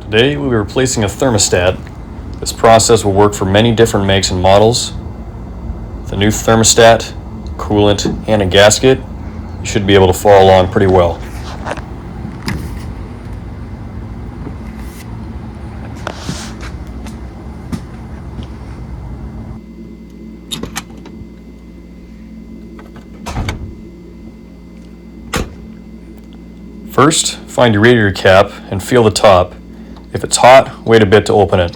Today we'll be replacing a thermostat. This process will work for many different makes and models. With a new thermostat, coolant, and a gasket, you should be able to follow along pretty well. First, find your radiator cap and feel the top. If it's hot, wait a bit to open it.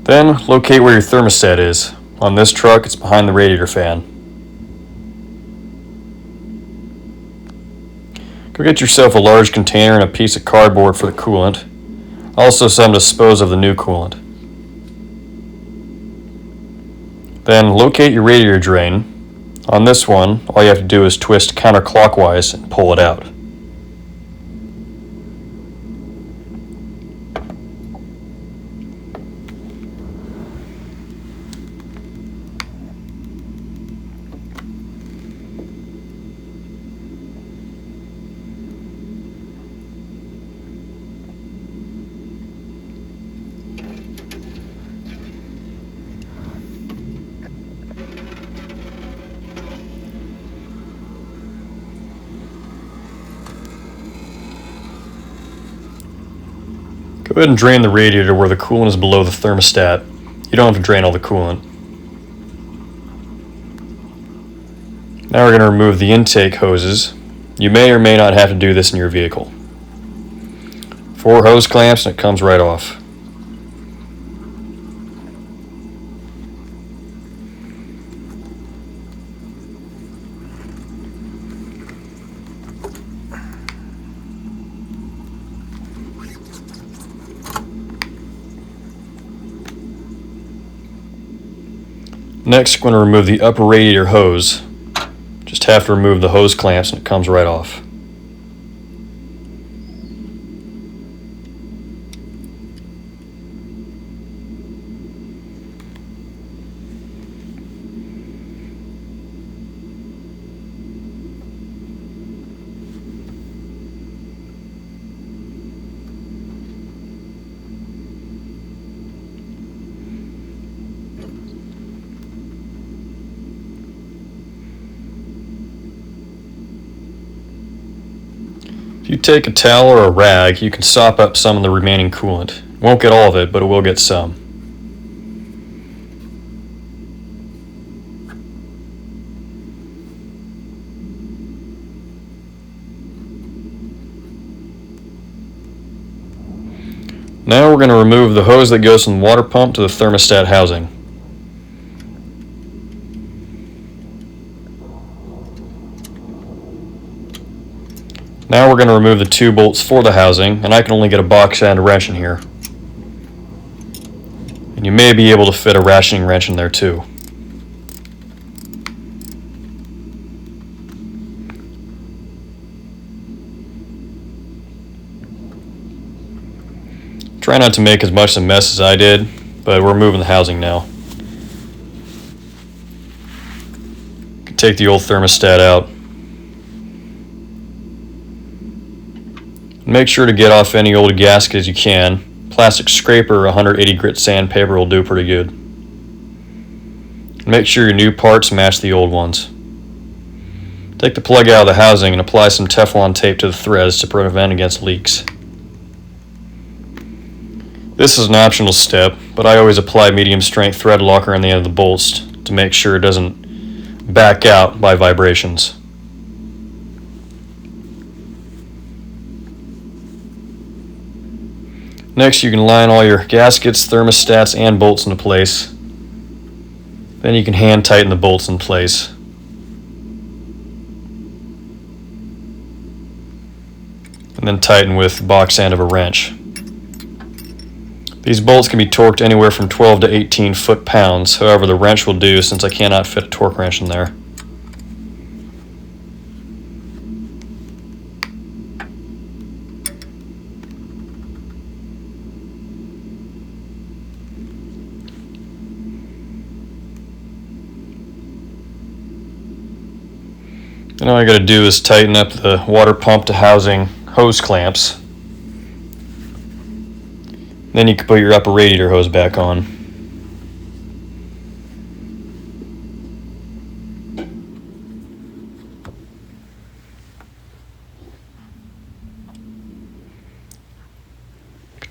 Then, locate where your thermostat is. On this truck, it's behind the radiator fan. Go get yourself a large container and a piece of cardboard for the coolant. Also some to dispose of the new coolant. Then, locate your radiator drain. On this one, all you have to do is twist counterclockwise and pull it out. Go ahead and drain the radiator where the coolant is below the thermostat. You don't have to drain all the coolant. Now we're going to remove the intake hoses. You may or may not have to do this in your vehicle. 4 hose clamps and it comes right off. Next, we're going to remove the upper radiator hose. Just have to remove the hose clamps and it comes right off. If you take a towel or a rag, you can sop up some of the remaining coolant. Won't get all of it, but it will get some. Now we're going to remove the hose that goes from the water pump to the thermostat housing. Now we're going to remove the 2 bolts for the housing, and I can only get a box and a wrench in here. And you may be able to fit a ratcheting wrench in there too. Try not to make as much of a mess as I did, but we're removing the housing now. You can take the old thermostat out. Make sure to get off any old gasket as you can. Plastic scraper or 180 grit sandpaper will do pretty good. Make sure your new parts match the old ones. Take the plug out of the housing and apply some Teflon tape to the threads to prevent against leaks. This is an optional step, but I always apply medium strength thread locker on the end of the bolts to make sure it doesn't back out by vibrations. Next, you can line all your gaskets, thermostats, and bolts into place. Then you can hand tighten the bolts in place. And then tighten with the box end of a wrench. These bolts can be torqued anywhere from 12 to 18 foot-pounds. However, the wrench will do since I cannot fit a torque wrench in there. And all I got to do is tighten up the water pump to housing hose clamps. Then you can put your upper radiator hose back on.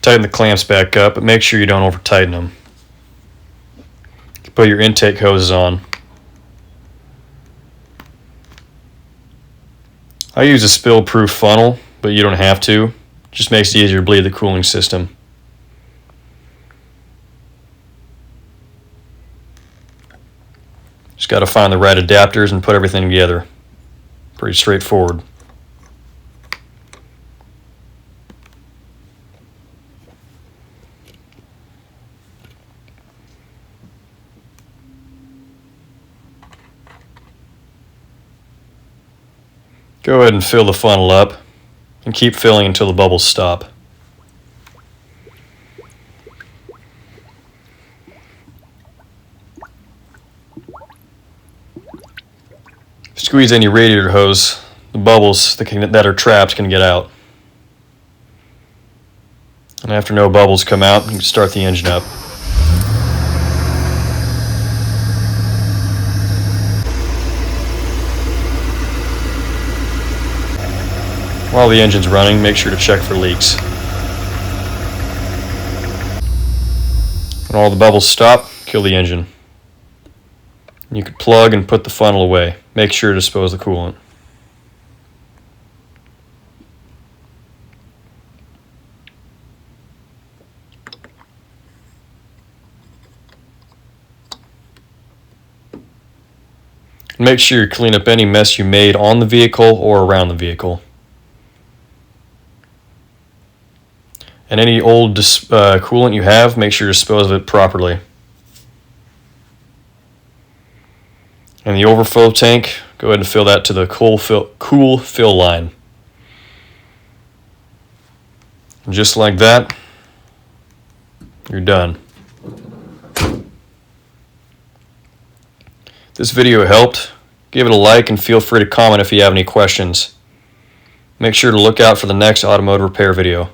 Tighten the clamps back up, but make sure you don't over tighten them. Put your intake hoses on. I use a spill-proof funnel, but you don't have to. Just makes it easier to bleed the cooling system. Just got to find the right adapters and put everything together. Pretty straightforward. Go ahead and fill the funnel up and keep filling until the bubbles stop. Squeeze any radiator hose, the bubbles that are trapped can get out. And after no bubbles come out, you can start the engine up. While the engine's running, make sure to check for leaks. When all the bubbles stop, kill the engine. You can plug and put the funnel away. Make sure to dispose the coolant. Make sure you clean up any mess you made on the vehicle or around the vehicle. And any old coolant you have, make sure to dispose of it properly. And the overflow tank, go ahead and fill that to the cool fill line. And just like that, you're done. If this video helped, give it a like and feel free to comment if you have any questions. Make sure to look out for the next automotive repair video.